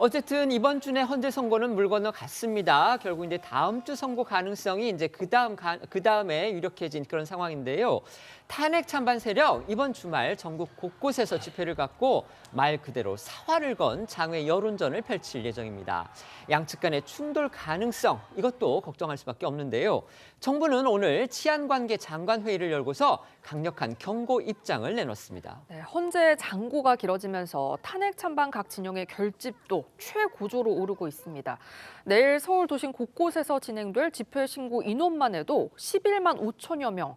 어쨌든 이번 주 내 헌재 선고는 물 건너갔습니다. 결국 이제 다음 주 선고 가능성이 이제 그다음에 유력해진 그런 상황인데요. 탄핵 찬반 세력 이번 주말 전국 곳곳에서 집회를 갖고 말 그대로 사활을 건 장외 여론전을 펼칠 예정입니다. 양측 간의 충돌 가능성 이것도 걱정할 수밖에 없는데요. 정부는 오늘 치안관계 장관 회의를 열고서 강력한 경고 입장을 내놓습니다. 네, 헌재 장고가 길어지면서 탄핵 찬반 각 진영의 결집도 최고조로 오르고 있습니다. 내일 서울 도심 곳곳에서 진행될 집회 신고 인원만 해도 11만 5천여 명.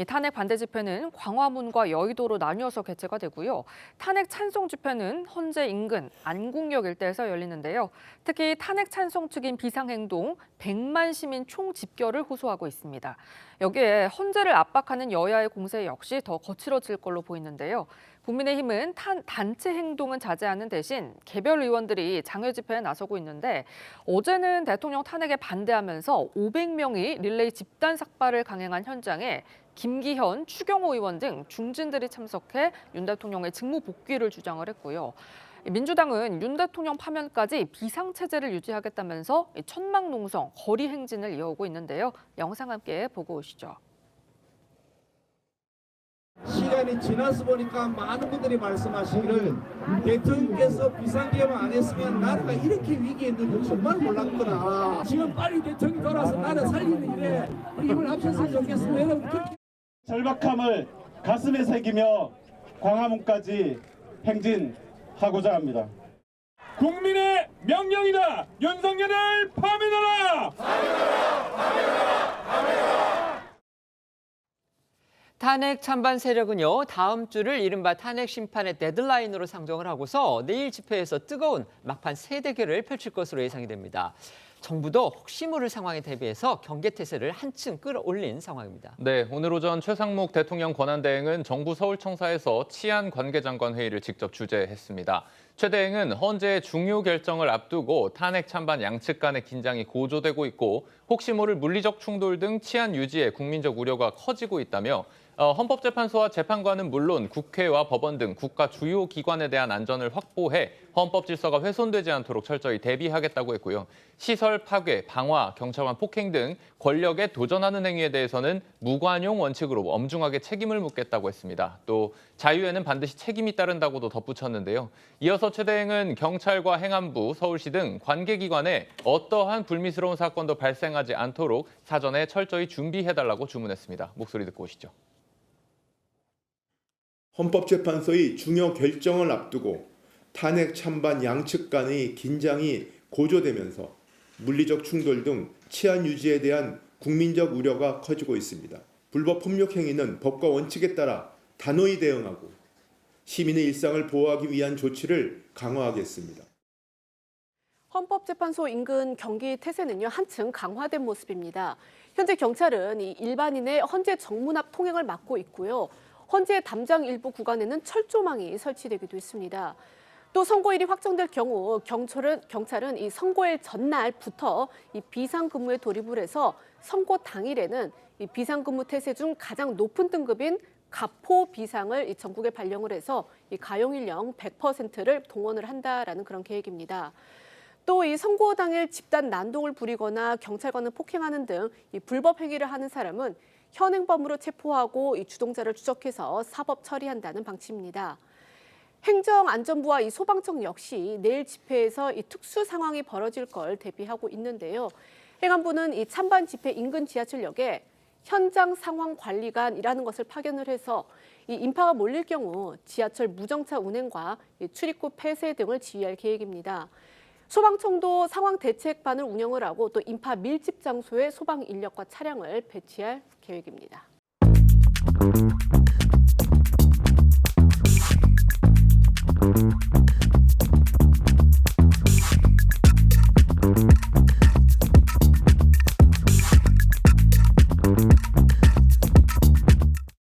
탄핵 반대 집회는 광화문과 여의도로 나뉘어서 개최가 되고요. 탄핵 찬성 집회는 헌재 인근 안국역 일대에서 열리는데요. 특히 탄핵 찬성 측인 비상행동 100만 시민 총집결을 호소하고 있습니다. 여기에 헌재를 압박하는 여야의 공세 역시 더 거칠어질 걸로 보이는데요. 국민의힘은 단체 행동은 자제하는 대신 개별 의원들이 장외 집회에 나서고 있는데 어제는 대통령 탄핵에 반대하면서 500명이 릴레이 집단 삭발을 강행한 현장에 김기현, 추경호 의원 등 중진들이 참석해 윤 대통령의 직무 복귀를 주장을 했고요. 민주당은 윤 대통령 파면까지 비상체제를 유지하겠다면서 천막농성, 거리 행진을 이어오고 있는데요. 영상 함께 보고 오시죠. 시간이 지나서 보니까 많은 분들이 말씀하시기를 대통령께서 비상계엄 안 했으면 나라가 이렇게 위기에 있는지 정말 몰랐구나. 지금 빨리 대통령이 돌아서 나라 살리는 일에 힘을 합쳤으면 좋겠습니다. 여러분. 절박함을 가슴에 새기며 광화문까지 행진하고자 합니다. 국민의 명령이다. 윤석열을 파면하라. 탄핵 찬반 세력은요, 다음 주를 이른바 탄핵 심판의 데드라인으로 상정을 하고서 내일 집회에서 뜨거운 막판 세대결을 펼칠 것으로 예상이 됩니다. 정부도 혹시 모를 상황에 대비해서 경계태세를 한층 끌어올린 상황입니다. 네, 오늘 오전 최상목 대통령 권한대행은 정부 서울청사에서 치안관계장관 회의를 직접 주재했습니다. 최 대행은 헌재의 중요 결정을 앞두고 탄핵 찬반 양측 간의 긴장이 고조되고 있고 혹시 모를 물리적 충돌 등 치안 유지에 국민적 우려가 커지고 있다며 헌법재판소와 재판관은 물론 국회와 법원 등 국가 주요 기관에 대한 안전을 확보해 헌법 질서가 훼손되지 않도록 철저히 대비하겠다고 했고요. 시설 파괴, 방화, 경찰관 폭행 등 권력에 도전하는 행위에 대해서는 무관용 원칙으로 엄중하게 책임을 묻겠다고 했습니다. 또 자유에는 반드시 책임이 따른다고도 덧붙였는데요. 이어서 최 대행은 경찰과 행안부, 서울시 등 관계기관에 어떠한 불미스러운 사건도 발생하지 않도록 사전에 철저히 준비해달라고 주문했습니다. 목소리 듣고 오시죠. 헌법재판소의 중요 결정을 앞두고 탄핵 찬반 양측 간의 긴장이 고조되면서 물리적 충돌 등 치안 유지에 대한 국민적 우려가 커지고 있습니다. 불법 폭력 행위는 법과 원칙에 따라 단호히 대응하고 시민의 일상을 보호하기 위한 조치를 강화하겠습니다. 헌법재판소 인근 경기 태세는요 한층 강화된 모습입니다. 현재 경찰은 이 일반인의 헌재 정문 앞 통행을 막고 있고요. 헌재 담장 일부 구간에는 철조망이 설치되기도 했습니다. 또 선고일이 확정될 경우 경찰은 이 선고일 전날부터 이 비상근무에 돌입을 해서 선고 당일에는 이 비상근무 태세 중 가장 높은 등급인 가포 비상을 이 전국에 발령을 해서 이 가용인력 100%를 동원을 한다라는 그런 계획입니다. 또 이 선고 당일 집단 난동을 부리거나 경찰관을 폭행하는 등 이 불법 행위를 하는 사람은 현행범으로 체포하고 이 주동자를 추적해서 사법 처리한다는 방침입니다. 행정안전부와 이 소방청 역시 내일 집회에서 이 특수 상황이 벌어질 걸 대비하고 있는데요. 행안부는 이 찬반 집회 인근 지하철역에 현장 상황 관리관이라는 것을 파견을 해서 이 인파가 몰릴 경우 지하철 무정차 운행과 이 출입구 폐쇄 등을 지휘할 계획입니다. 소방청도 상황 대책반을 운영을 하고 또 인파 밀집 장소에 소방 인력과 차량을 배치할 계획입니다.